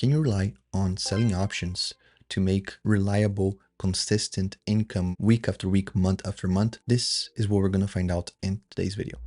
Can you rely on selling options to make reliable, consistent income week after week, month after month? This is what we're going to find out in today's video.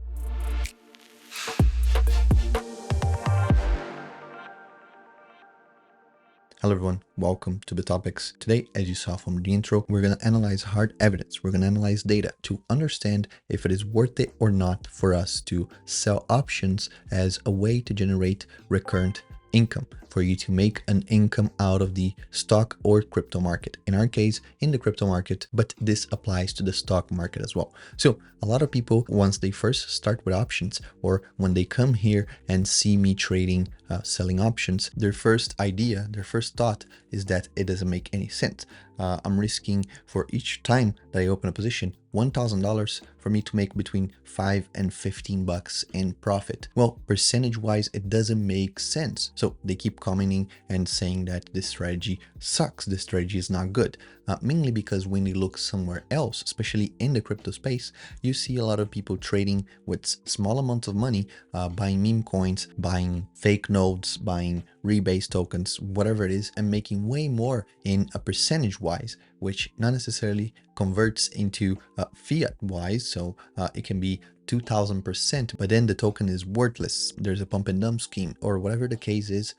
Hello everyone, welcome to the topics. Today, as you saw from the intro, we're going to analyze hard evidence. We're going to analyze data to understand if it is worth it or not for us to sell options as a way to generate recurrent income, for you to make an income out of the stock or crypto market. In our case, in the crypto market, but this applies to the stock market as well. So a lot of people, once they first start with options, or when they come here and see me trading, selling options, their first idea, their first thought is that it doesn't make any sense. I'm risking for each time that I open a position $1,000 for me to make between 5 and 15 bucks in profit. Well, percentage wise, it doesn't make sense. So they keep commenting and saying that this strategy sucks. This strategy is not good. Mainly because when you look somewhere else, especially in the crypto space, you see a lot of people trading with small amounts of money, buying meme coins, buying fake nodes, buying rebase tokens, whatever it is, and making way more in a percentage wise, which not necessarily converts into fiat wise. So it can be 2000%, but then the token is worthless. There's a pump and dump scheme or whatever the case is.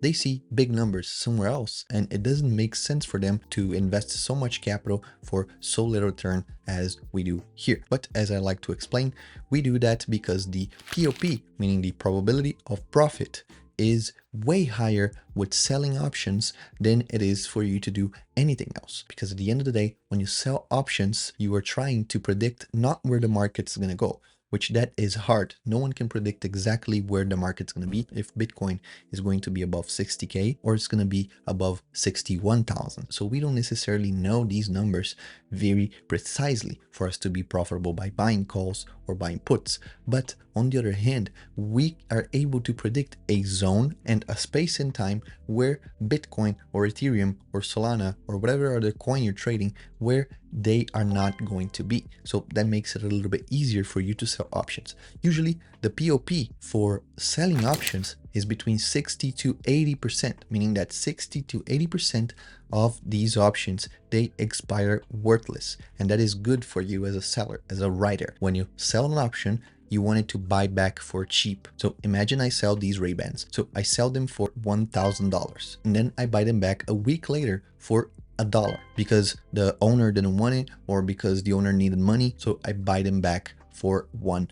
They see big numbers somewhere else, and it doesn't make sense for them to invest so much capital for so little return as we do here. But as I like to explain, we do that because the POP, meaning the probability of profit, is way higher with selling options than it is for you to do anything else. Because at the end of the day, when you sell options, you are trying to predict not where the market's going to go, which that is hard. No one can predict exactly where the market's going to be, if Bitcoin is going to be above 60K or it's going to be above 61,000. So we don't necessarily know these numbers very precisely for us to be profitable by buying calls or buying puts. But on the other hand, we are able to predict a zone and a space in time where Bitcoin or Ethereum or Solana or whatever other coin you're trading, where they are not going to be. So that makes it a little bit easier for you to sell options. Usually the POP for selling options is between 60 to 80%, meaning that 60 to 80% of these options, they expire worthless. And that is good for you as a seller, as a writer. When you sell an option, you want it to buy back for cheap. So imagine I sell these Ray-Bans. So I sell them for $1,000 and then I buy them back a week later for $1 because the owner didn't want it or because the owner needed money. So I buy them back for $1.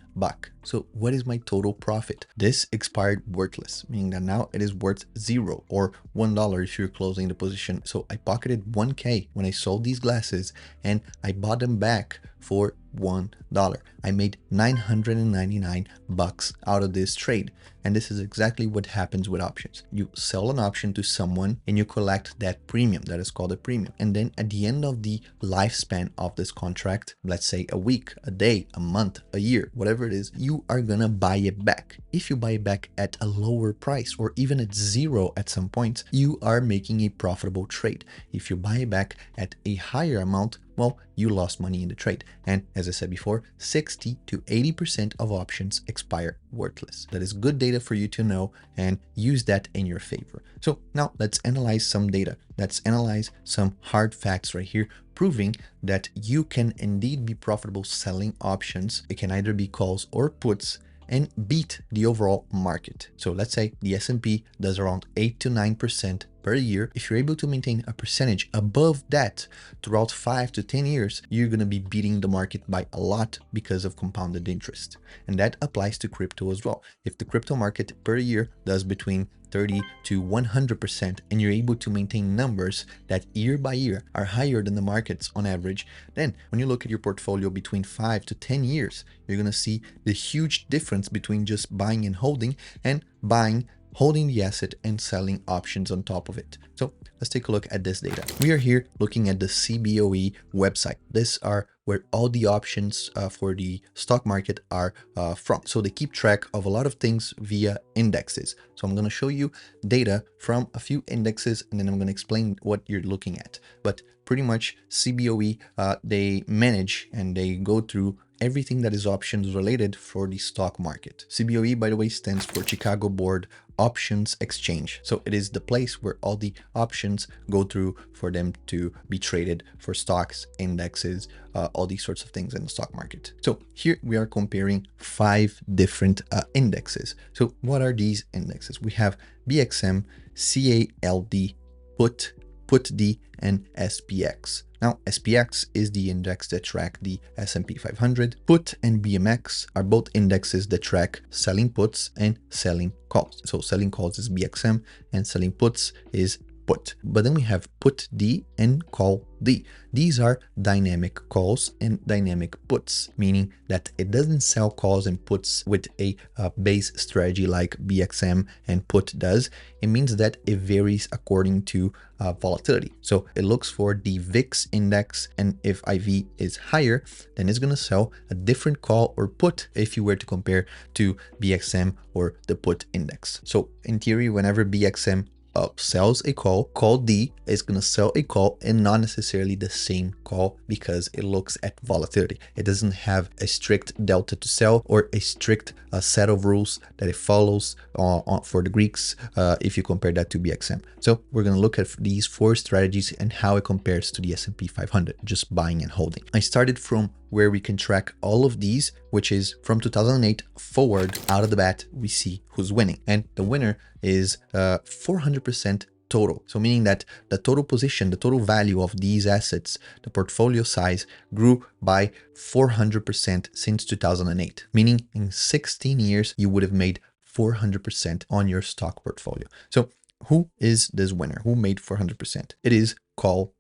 So what is my total profit? This expired worthless, meaning that now it is worth $0 or $1 if you're closing the position. So I pocketed 1K when I sold these glasses and I bought them back for $1. I made 999 bucks out of this trade. And this is exactly what happens with options. You sell an option to someone and you collect that premium. That is called a premium. And then at the end of the lifespan of this contract, let's say a week, a day, a month, a year, whatever it is, you are gonna buy it back. If you buy it back at a lower price or even at $0 at some points, you are making a profitable trade. If you buy it back at a higher amount, well, you lost money in the trade. And as I said before, 60 to 80% of options expire worthless. That is good data for you to know and use that in your favor. So now let's analyze some data. Let's analyze some hard facts right here, proving that you can indeed be profitable selling options. It can either be calls or puts and beat the overall market. So let's say the S&P does around 8 to 9% per year. If you're able to maintain a percentage above that throughout 5 to 10 years, you're going to be beating the market by a lot because of compounded interest. And that applies to crypto as well. If the crypto market per year does between 30 to 100% and you're able to maintain numbers that year by year are higher than the markets on average, then when you look at your portfolio between 5 to 10 years, you're going to see the huge difference between just buying and holding and buying, holding the asset and selling options on top of it. So let's take a look at this data. We are here looking at the CBOE website. These are where all the options for the stock market are from. So they keep track of a lot of things via indexes. So I'm going to show you data from a few indexes and then I'm going to explain what you're looking at. But pretty much CBOE, they manage and they go through everything that is options related for the stock market. CBOE, by the way, stands for Chicago Board Options Exchange. So it is the place where all the options go through for them to be traded for stocks, indexes, all these sorts of things in the stock market. So here we are comparing 5 different indexes. So what are these indexes? We have BXM, CALD, PUTD, and SPX. Now, SPX is the index that track the S&P 500. PUT and BMX are both indexes that track selling puts and selling calls. So selling calls is BXM and selling puts is PUT. But then we have PUTD and CALD. These are dynamic calls and dynamic puts, meaning that it doesn't sell calls and puts with a base strategy like BXM and PUT does. It means that it varies according to volatility. So it looks for the VIX index, and if IV is higher, then it's going to sell a different call or put if you were to compare to BXM or the PUT index. So in theory, whenever BXM sells a call, CALD is going to sell a call and not necessarily the same call because it looks at volatility. It doesn't have a strict delta to sell or a strict set of rules that it follows for the Greeks if you compare that to BXM. So we're going to look at these 4 strategies and how it compares to the S&P 500, just buying and holding. I started from where we can track all of these, which is from 2008 forward. Out of the bat, we see who's winning, and the winner is 400% total. So meaning that the total position, the total value of these assets, the portfolio size grew by 400% since 2008, meaning in 16 years, you would have made 400% on your stock portfolio. So who is this winner? Who made 400%? It is CALD.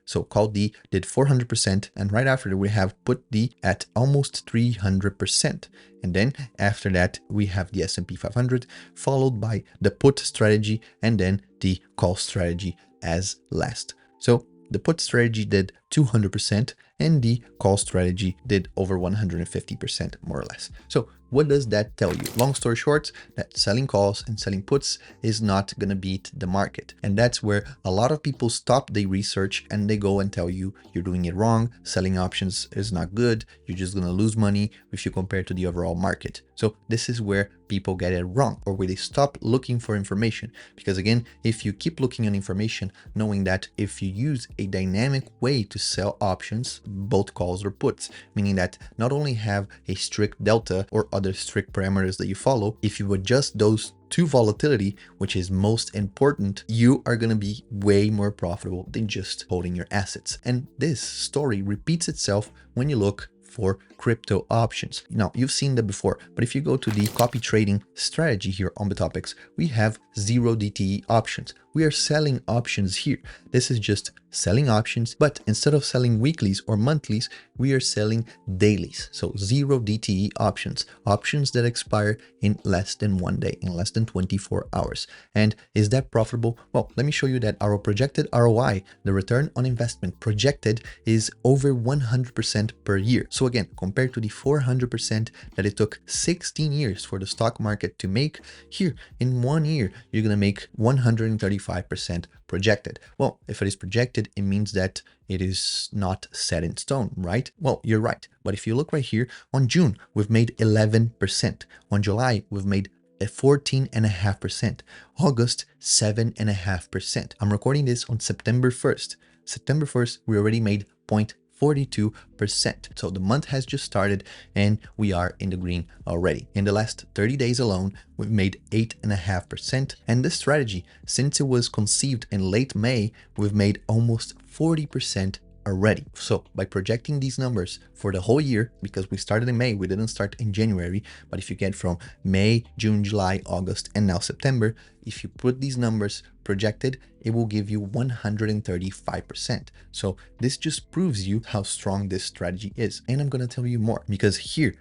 So CALD did 400%, and right after that we have PUTD at almost 300%. And then after that we have the S&P 500, followed by the put strategy, and then the call strategy as last. So the put strategy did 200% and the call strategy did over 150%, more or less. So what does that tell you? Long story short, that selling calls and selling puts is not going to beat the market. And that's where a lot of people stop their research and they go and tell you you're doing it wrong. Selling options is not good. You're just going to lose money if you compare to the overall market. So this is where people get it wrong, or where they stop looking for information. Because again, if you keep looking at information, knowing that if you use a dynamic way to sell options, both calls or puts, meaning that not only have a strict delta or other strict parameters that you follow, if you adjust those to volatility, which is most important, you are going to be way more profitable than just holding your assets. And this story repeats itself when you look for crypto options. Now, you've seen that before, but if you go to the copy trading strategy here on the topics, we have 0 DTE options. We are selling options here. This is just selling options, but instead of selling weeklies or monthlies, we are selling dailies. So 0 DTE options, options that expire in less than 1 day, in less than 24 hours. And is that profitable? Well, let me show you that our projected ROI, the return on investment projected, is over 100% per year. So again, compared to the 400% that it took 16 years for the stock market to make, here in 1 year, you're going to make 135% projected. Well, if it is projected, it means that it is not set in stone, right? Well, you're right. But if you look right here, on June, we've made 11%. On July, we've made 14.5%. August, 7.5%. I'm recording this on September 1st. September 1st, we already made 0.42%. So the month has just started and we are in the green already. In the last 30 days alone, we've made 8.5%. And this strategy, since it was conceived in late May, we've made almost 40% already. So by projecting these numbers for the whole year, because we started in May, we didn't start in January, but if you get from May, June, July, August, and now September, if you put these numbers projected, it will give you 135%. So this just proves you how strong this strategy is. And I'm going to tell you more, because here,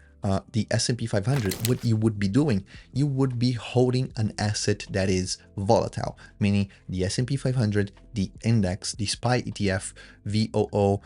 the S&P 500, what you would be doing, you would be holding an asset that is volatile, meaning the S&P 500, the index, the SPY ETF, VOO,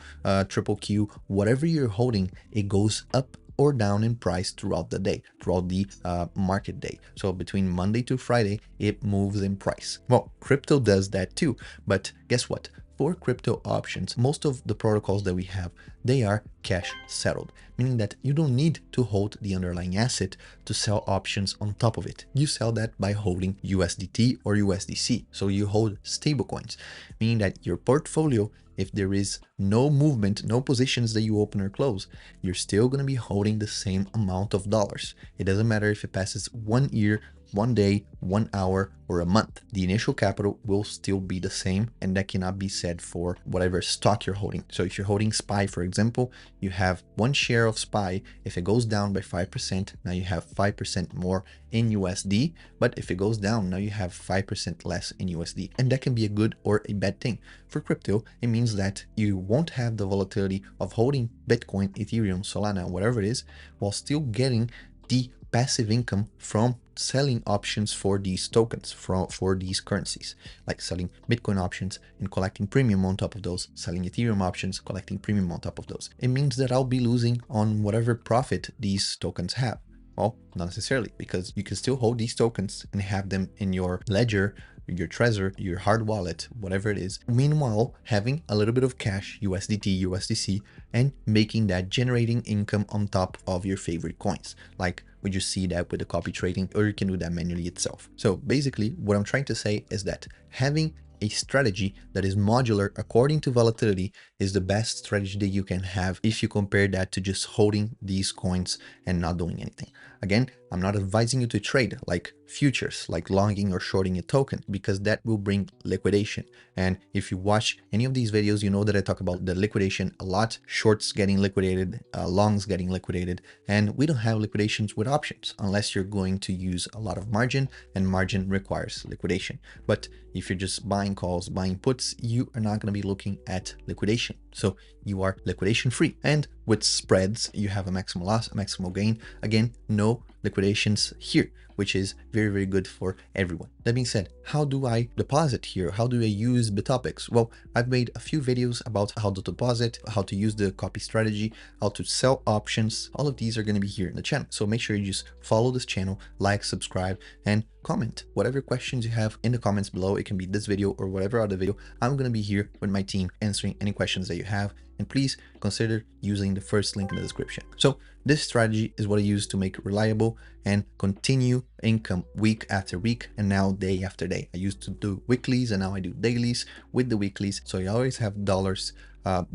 Triple Q, whatever you're holding, it goes up or down in price throughout the day, throughout the market day. So between Monday to Friday, it moves in price. Well, crypto does that too, but guess what? for crypto options, most of the protocols that we have, they are cash settled, meaning that you don't need to hold the underlying asset to sell options on top of it. You sell that by holding USDT or USDC. So you hold stablecoins, meaning that your portfolio, if there is no movement, no positions that you open or close, you're still going to be holding the same amount of dollars. It doesn't matter if it passes 1 year, 1 day, 1 hour, or a month. The initial capital will still be the same, and that cannot be said for whatever stock you're holding. So if you're holding SPY, for example, you have 1 share of SPY. If it goes down by 5%, now you have 5% more in USD. But if it goes down, now you have 5% less in USD. And that can be a good or a bad thing. For crypto, it means that you won't have the volatility of holding Bitcoin, Ethereum, Solana, whatever it is, while still getting the passive income from selling options for these tokens, for these currencies, like selling Bitcoin options and collecting premium on top of those, selling Ethereum options, collecting premium on top of those. It means that I'll be losing on whatever profit these tokens have. Well, not necessarily, because you can still hold these tokens and have them in your ledger, your Trezor, your hard wallet, whatever it is. Meanwhile, having a little bit of cash, USDT, USDC, and making that generating income on top of your favorite coins. Like we just see that with the copy trading, or you can do that manually itself. So basically what I'm trying to say is that having a strategy that is modular according to volatility is the best strategy that you can have if you compare that to just holding these coins and not doing anything. Again, I'm not advising you to trade like futures, like longing or shorting a token, because that will bring liquidation. And if you watch any of these videos, you know that I talk about the liquidation a lot, shorts getting liquidated, longs getting liquidated, and we don't have liquidations with options unless you're going to use a lot of margin, and margin requires liquidation. But if you're just buying calls, buying puts, you are not going to be looking at liquidation. So you are liquidation free. And with spreads, you have a maximal loss, a maximal gain. Again, no liquidations here, which is very, very good for everyone. That being said, how do I deposit here? How do I use Bitopics? Well, I've made a few videos about how to deposit, how to use the copy strategy, how to sell options. All of these are going to be here in the channel. So make sure you just follow this channel, like, subscribe, and comment whatever questions you have in the comments below. It can be this video or whatever other video. I'm going to be here with my team answering any questions that you have. And please consider using the first link in the description. So this strategy is what I use to make reliable and continue income week after week, and now day after day. I used to do weeklies and now I do dailies with the weeklies. So I always have dollars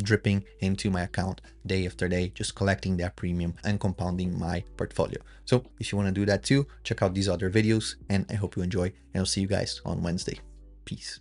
dripping into my account day after day, just collecting that premium and compounding my portfolio. So if you want to do that too, check out these other videos, and I hope you enjoy, and I'll see you guys on Wednesday. Peace.